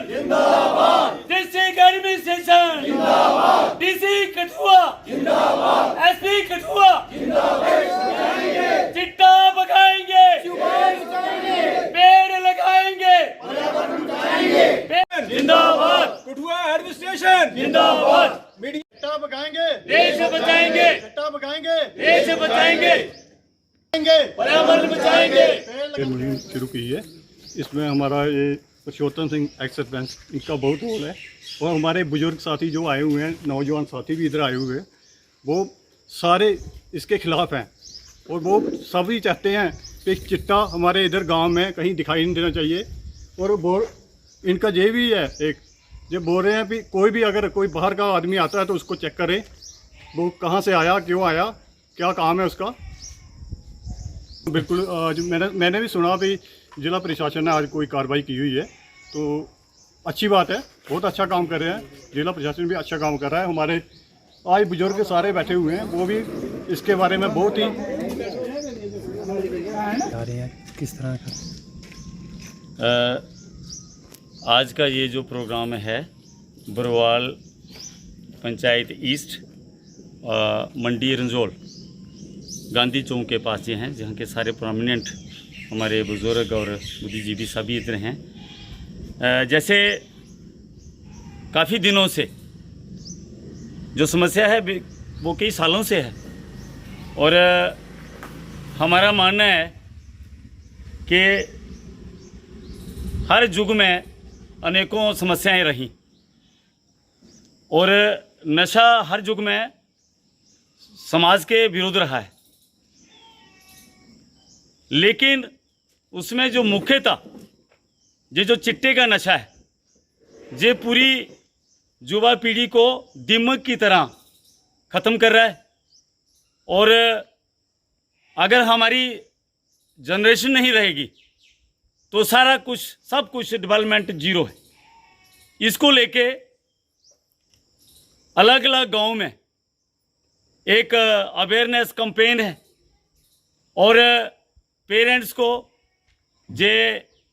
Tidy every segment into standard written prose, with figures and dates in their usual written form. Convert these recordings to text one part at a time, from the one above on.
जिंदाबाद। District administration जिंदाबाद। DC Kathua जिंदाबाद। एसपी कठुआ जिंदाबाद। चिट्टा भगाएंगे, पेड़ लगाएंगे, जिंदाबाद। कठुआ एडमिनिस्ट्रेशन जिंदाबाद। मीडिया भगाएंगे, देश बचाएंगे, चिट्टा भगाएंगे, देश बचाएंगे, पर्यावरण बचाएंगे। ये मुहिम शुरू की है। इसमें हमारा ये पुरुषोत्तम सिंह एक्स सरपंच, इनका बहुत रोल है। और हमारे बुजुर्ग साथी जो आए हुए हैं, नौजवान साथी भी इधर आए हुए हैं, वो सारे इसके खिलाफ हैं। और वो सभी चाहते हैं कि चिट्टा हमारे इधर गांव में कहीं दिखाई नहीं देना चाहिए। और वो इनका ये भी है, एक जो बोल रहे हैं कि कोई भी अगर कोई बाहर का आदमी आता है तो उसको चेक करें, वो कहाँ से आया, क्यों आया, क्या काम है उसका। बिल्कुल आज मैंने भी सुना भी जिला प्रशासन ने आज कोई कार्रवाई की हुई है, तो अच्छी बात है, बहुत अच्छा काम कर रहे हैं। जिला प्रशासन भी अच्छा काम कर रहा है। हमारे आज बुजुर्ग सारे बैठे हुए हैं, वो भी इसके बारे में बहुत ही किस तरह का आज का ये जो प्रोग्राम है बरवाल पंचायत ईस्ट मंडी रंजोल गांधी चौक के पास ये हैं, जहाँ के सारे प्रोमिनेंट हमारे बुजुर्ग और बुद्धिजीवी सभी इधर हैं। जैसे काफ़ी दिनों से जो समस्या है वो कई सालों से है। और हमारा मानना है कि हर युग में अनेकों समस्याएं रहीं और नशा हर युग में समाज के विरुद्ध रहा है, लेकिन उसमें जो मुख्यतः ये जो चिट्टे का नशा है, ये पूरी युवा पीढ़ी को दिमक की तरह ख़त्म कर रहा है। और अगर हमारी जनरेशन नहीं रहेगी तो सारा कुछ सब कुछ डेवलपमेंट जीरो है। इसको लेके अलग अलग गांव में एक अवेयरनेस कैंपेन है और पेरेंट्स को जे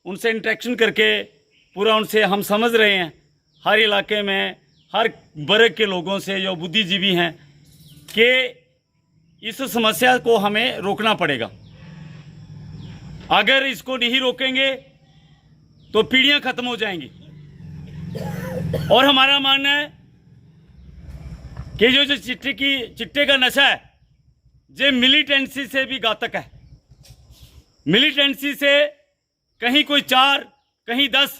उनसे इंटरेक्शन करके पूरा उनसे हम समझ रहे हैं, हर इलाके में हर वर्ग के लोगों से जो बुद्धिजीवी हैं, कि इस समस्या को हमें रोकना पड़ेगा। अगर इसको नहीं रोकेंगे तो पीढ़ियां खत्म हो जाएंगी। और हमारा मानना है कि जो चिट्टे का नशा है, ये मिलिटेंसी से भी घातक है। मिलिटेंसी से कहीं कोई 4 कहीं 10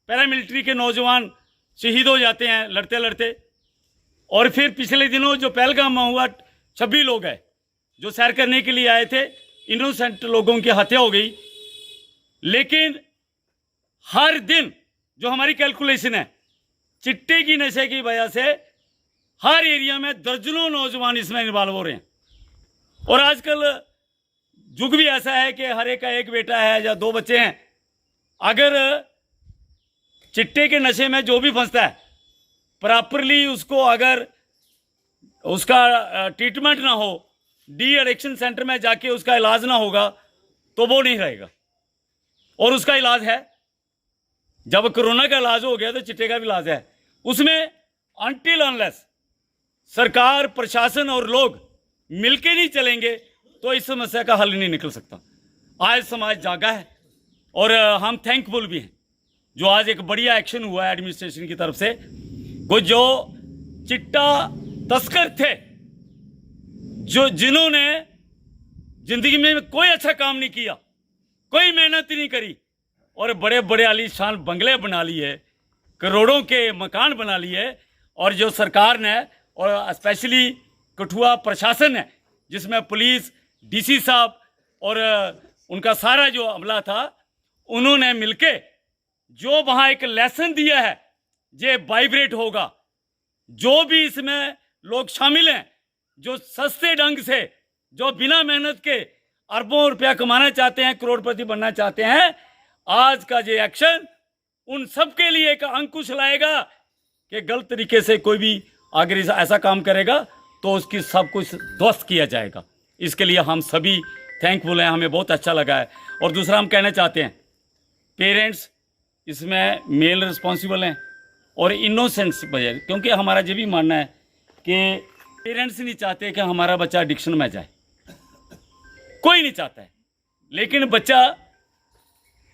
पैरामिलिट्री के नौजवान शहीद हो जाते हैं लड़ते लड़ते। और फिर पिछले दिनों जो पहलगाम में हुआ, 26 लोग हैं जो सैर करने के लिए आए थे, इनोसेंट लोगों की हत्या हो गई। लेकिन हर दिन जो हमारी कैलकुलेशन है, चिट्टे की नशे की वजह से हर एरिया में दर्जनों नौजवान इसमें इन्वॉल्व हो रहे हैं। और आजकल युग भी ऐसा है कि हर एक का एक बेटा है या 2 बच्चे हैं। अगर चिट्टे के नशे में जो भी फंसता है, प्रॉपरली उसको अगर उसका ट्रीटमेंट ना हो, डी एडिक्शन सेंटर में जाके उसका इलाज ना होगा तो वो नहीं रहेगा। और उसका इलाज है, जब कोरोना का इलाज हो गया तो चिट्टे का भी इलाज है। उसमें अनटिल अनलेस सरकार, प्रशासन और लोग मिलके नहीं चलेंगे तो इस समस्या का हल नहीं निकल सकता। आज समाज जागा है और हम थैंकफुल भी हैं जो आज एक बढ़िया एक्शन हुआ है एडमिनिस्ट्रेशन की तरफ से। कुछ जो चिट्टा तस्कर थे, जो जिन्होंने जिंदगी में कोई अच्छा काम नहीं किया, कोई मेहनत नहीं करी और बड़े बड़े आलीशान बंगले बना लिए, करोड़ों के मकान बना लिए, और जो सरकार ने और स्पेशली कठुआ प्रशासन है, जिसमें पुलिस, डीसी साहब और उनका सारा जो अमला था, उन्होंने मिलके जो वहाँ एक लेसन दिया है, ये वाइब्रेट होगा। जो भी इसमें लोग शामिल हैं, जो सस्ते ढंग से, जो बिना मेहनत के अरबों रुपया कमाना चाहते हैं, करोड़पति बनना चाहते हैं, आज का ये एक्शन उन सब के लिए एक अंकुश लाएगा कि गलत तरीके से कोई भी अगर ऐसा काम करेगा तो उसकी सब कुछ ध्वस्त किया जाएगा। इसके लिए हम सभी थैंकफुल हैं, हमें बहुत अच्छा लगा है। और दूसरा हम कहना चाहते हैं, पेरेंट्स इसमें मेल रिस्पॉन्सिबल हैं और इनोसेंट्स बजाय, क्योंकि हमारा ये भी मानना है कि पेरेंट्स नहीं चाहते कि हमारा बच्चा एडिक्शन में जाए, कोई नहीं चाहता है। लेकिन बच्चा,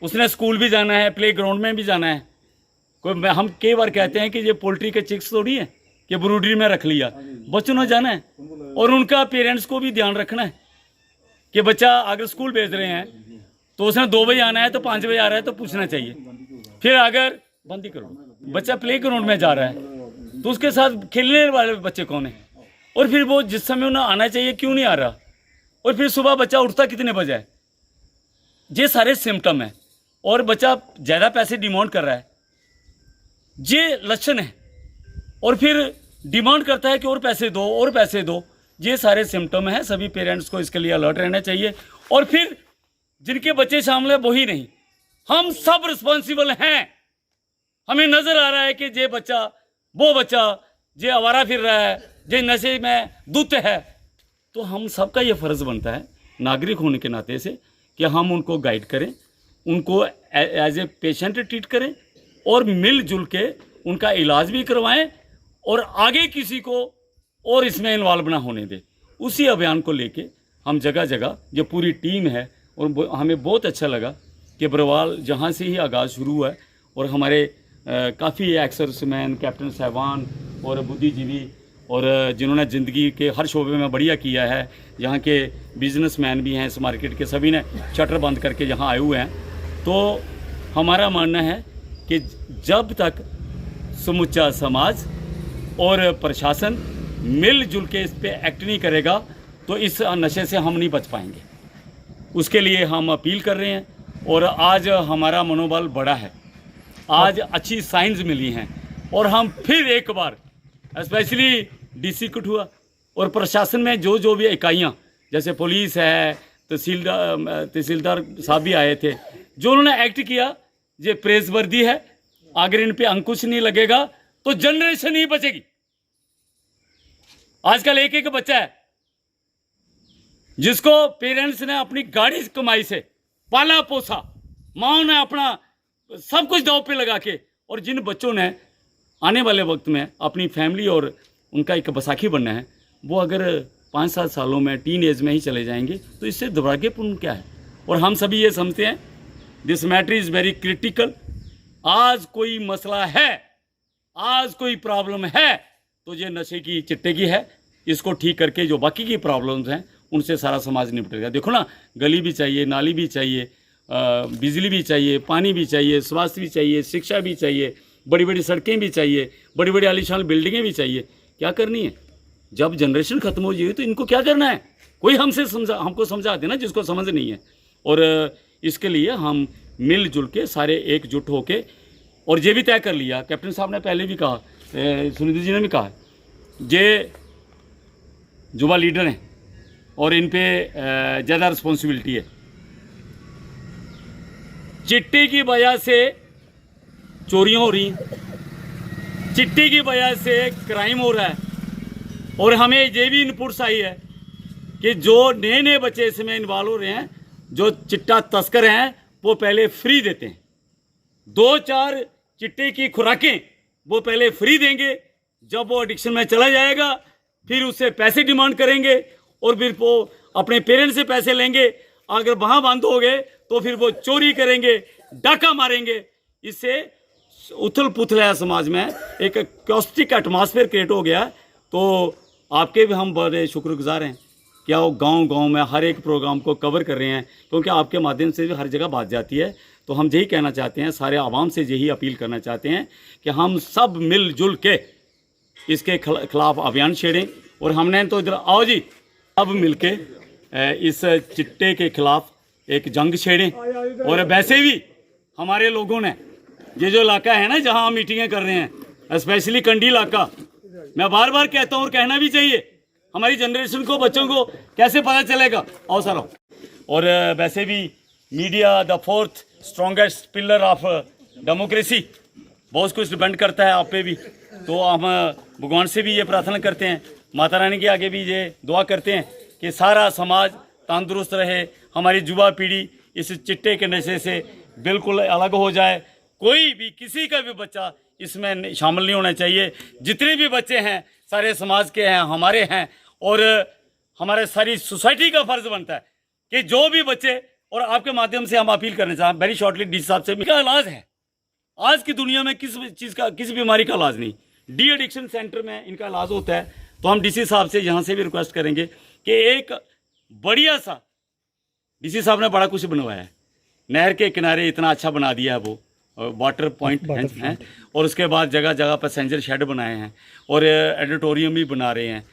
उसने स्कूल भी जाना है, प्ले ग्राउंड में भी जाना है। कोई, हम कई बार कहते हैं कि ये पोल्ट्री के चिक्स थोड़ी है कि ब्रूडरी में रख लिया, बच्चों ने जाना है और उनका पेरेंट्स को भी ध्यान रखना है कि बच्चा अगर स्कूल भेज रहे हैं तो उसने 2 बजे आना है तो 5 बजे आ रहा है तो पूछना चाहिए। फिर अगर बंद ही करो, बच्चा प्ले ग्राउंड में जा रहा है तो उसके साथ खेलने वाले बच्चे कौन है, और फिर वो जिस समय उन्हें आना चाहिए क्यों नहीं आ रहा, और फिर सुबह बच्चा उठता कितने बजे है। ये सारे सिम्टम है। और बच्चा ज़्यादा पैसे डिमांड कर रहा है, ये लक्षण है, और फिर डिमांड करता है कि और पैसे दो और पैसे दो। ये सारे सिम्टम हैं। सभी पेरेंट्स को इसके लिए अलर्ट रहना चाहिए। और फिर जिनके बच्चे शामिल है वही नहीं, हम सब रिस्पॉन्सिबल हैं। हमें नज़र आ रहा है कि ये बच्चा, वो बच्चा जे आवारा फिर रहा है, जे नशे में धुत है, तो हम सबका ये फ़र्ज़ बनता है नागरिक होने के नाते से कि हम उनको गाइड करें, उनको एज ए पेशेंट ट्रीट करें और मिलजुल के उनका इलाज भी करवाएं और आगे किसी को और इसमें इन्वॉल्व ना होने दें। उसी अभियान को लेके हम जगह जगह, ये पूरी टीम है, और हमें बहुत अच्छा लगा कि बरवाल जहाँ से ही आगाज़ शुरू हुआ है और हमारे काफ़ी एक्सर्समैन, कैप्टन साहबान और बुद्धिजीवी और जिन्होंने ज़िंदगी के हर शोबे में बढ़िया किया है, यहाँ के बिजनेसमैन भी हैं, इस मार्केट के सभी ने शटर बंद करके यहाँ आए हुए हैं। तो हमारा मानना है कि जब तक समूचा समाज और प्रशासन मिलजुल के इस पे एक्ट नहीं करेगा तो इस नशे से हम नहीं बच पाएंगे। उसके लिए हम अपील कर रहे हैं और आज हमारा मनोबल बढ़ा है, आज अच्छी साइंस मिली हैं और हम फिर एक बार स्पेशली डीसी कठुआ और प्रशासन में जो भी इकाइयाँ, जैसे पुलिस है, तहसीलदार साहब भी आए थे, जो उन्होंने एक्ट किया, ये प्रेसवर्दी है। अगर इन पे अंकुश नहीं लगेगा तो जनरेशन ही बचेगी। आजकल एक एक बच्चा है जिसको पेरेंट्स ने अपनी गाड़ी कमाई से पाला पोसा, माँ ने अपना सब कुछ दांव पे लगा के, और जिन बच्चों ने आने वाले वक्त में अपनी फैमिली और उनका एक बसाखी बनना है, वो अगर 5-7 सालों में टीन एज में ही चले जाएंगे तो इससे दुर्भाग्यपूर्ण क्या है। और हम सभी ये समझते हैं this matter is very critical. आज कोई मसला है, आज कोई प्रॉब्लम है तो ये नशे की, चिट्टे की है। इसको ठीक करके जो बाकी की प्रॉब्लम्स हैं उनसे सारा समाज निपटेगा। देखो ना, गली भी चाहिए, नाली भी चाहिए, बिजली भी चाहिए, पानी भी चाहिए, स्वास्थ्य भी चाहिए, शिक्षा भी चाहिए, बड़ी बड़ी सड़कें भी चाहिए, बड़ी बड़ी आलीशान बिल्डिंगें भी चाहिए। क्या करनी है? जब जनरेशन ख़त्म हो जाए तो इनको क्या करना है? कोई हमको समझा देना जिसको समझ नहीं है। और इसके लिए हम मिलजुल के सारे एकजुट होके, और ये भी तय कर लिया, कैप्टन साहब ने पहले भी कहा, सुनिधि जी ने भी कहा, ये युवा लीडर हैं और इन पे ज़्यादा रिस्पॉन्सिबिलिटी है। चिट्टे की वजह से चोरियां हो रही हैं, चिट्टे की वजह से क्राइम हो रहा है, और हमें ये भी इनपुट्स आई है कि जो नए नए बच्चे इसमें इन्वॉल्व हो रहे हैं, जो चिट्टा तस्कर हैं, वो पहले फ्री देते हैं। 2-4 चिट्टे की खुराकें वो पहले फ्री देंगे, जब वो एडिक्शन में चला जाएगा फिर उससे पैसे डिमांड करेंगे और फिर वो अपने पेरेंट्स से पैसे लेंगे। अगर वहाँ बंद हो गए तो फिर वो चोरी करेंगे, डाका मारेंगे। इससे उथल पुथल है समाज में, एक कॉस्टिक एटमॉस्फेयर क्रिएट हो गया। तो आपके भी हम बड़े शुक्रगुजार हैं कि आप गांव-गांव में हर एक प्रोग्राम को कवर कर रहे हैं, क्योंकि आपके माध्यम से भी हर जगह बात जाती है। तो हम यही कहना चाहते हैं, सारे आवाम से यही अपील करना चाहते हैं कि हम सब मिलजुल के इसके खिलाफ अभियान छेड़ें। और हमने तो इधर आओ जी, अब मिलके इस चिट्टे के खिलाफ एक जंग छेड़ें। और वैसे भी हमारे लोगों ने ये जो इलाका है ना जहां हम मीटिंगें कर रहे हैं, स्पेशली कंडी इलाका, मैं बार बार कहता हूँ और कहना भी चाहिए, हमारी जनरेशन को, बच्चों को कैसे पता चलेगा। आओ सर। और वैसे भी media the 4th strongest pillar of democracy, बहुत कुछ डिपेंड करता है आप पे भी। तो हम भगवान से भी ये प्रार्थना करते हैं, माता रानी के आगे भी ये दुआ करते हैं कि सारा समाज तंदुरुस्त रहे, हमारी युवा पीढ़ी इस चिट्टे के नशे से बिल्कुल अलग हो जाए, कोई भी किसी का भी बच्चा इसमें शामिल नहीं होना चाहिए। जितने भी बच्चे हैं सारे समाज के हैं, हमारे हैं, और हमारे सारी सोसाइटी का फर्ज बनता है कि जो भी बच्चे, और आपके माध्यम से हम अपील करना चाहें वेरी शॉर्टली डी साहब से, इनका इलाज है। आज की दुनिया में किस चीज़ का, किसी बीमारी का इलाज नहीं, डी एडिक्शन सेंटर में इनका इलाज होता है। तो हम डीसी साहब से यहाँ से भी रिक्वेस्ट करेंगे कि एक बढ़िया सा, डीसी साहब ने बड़ा कुछ बनवाया है, नहर के किनारे इतना अच्छा बना दिया है, वो वाटर पॉइंट हैं, और उसके बाद जगह जगह पैसेंजर शेड बनाए हैं और एडिटोरियम भी बना रहे हैं।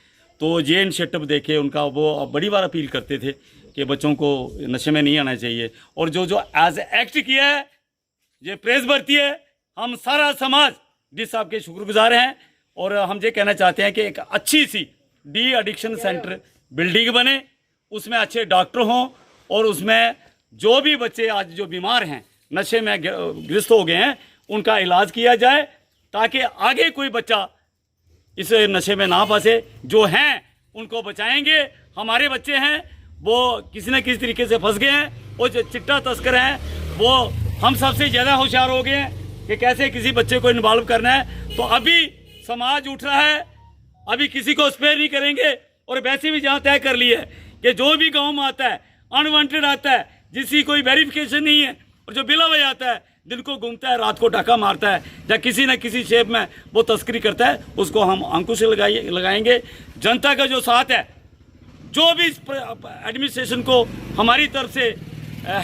तो ये इनिशिएटिव देखे उनका, वो बड़ी बार अपील करते थे कि बच्चों को नशे में नहीं आना चाहिए, और जो जो एज एक्ट किया है ये प्रेस भरती है। हम सारा समाज डी साहब के शुक्रगुजार हैं, और हम ये कहना चाहते हैं कि एक अच्छी सी डी एडिक्शन सेंटर बिल्डिंग बने, उसमें अच्छे डॉक्टर हों, और उसमें जो भी बच्चे आज जो बीमार हैं, नशे में ग्रस्त हो गए हैं, उनका इलाज किया जाए, ताकि आगे कोई बच्चा इस नशे में ना फंसे। जो हैं उनको बचाएंगे। हमारे बच्चे हैं वो किसी न किसी तरीके से फंस गए हैं, वो जो चिट्टा तस्कर हैं वो हम सबसे ज़्यादा होशियार हो गए हैं कि कैसे किसी बच्चे को इन्वॉल्व करना है। तो अभी समाज उठ रहा है, अभी किसी को स्पेयर नहीं करेंगे। और वैसे भी जहाँ तय कर लिया है कि जो भी गाँव में आता है अनवांटेड आता है, जिसकी कोई वेरिफिकेशन नहीं है, और जो बिला बजा आता है, दिन को घूमता है, रात को टाका मारता है, या किसी न किसी शेप में वो तस्करी करता है, उसको हम अंकुश लगाएंगे। जनता का जो साथ है, जो भी एडमिनिस्ट्रेशन को हमारी तरफ से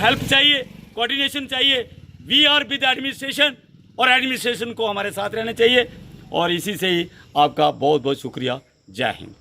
हेल्प चाहिए, कोऑर्डिनेशन चाहिए, वी आर विद एडमिनिस्ट्रेशन, और एडमिनिस्ट्रेशन को हमारे साथ रहना चाहिए। और इसी से ही आपका बहुत बहुत शुक्रिया। जय हिंद।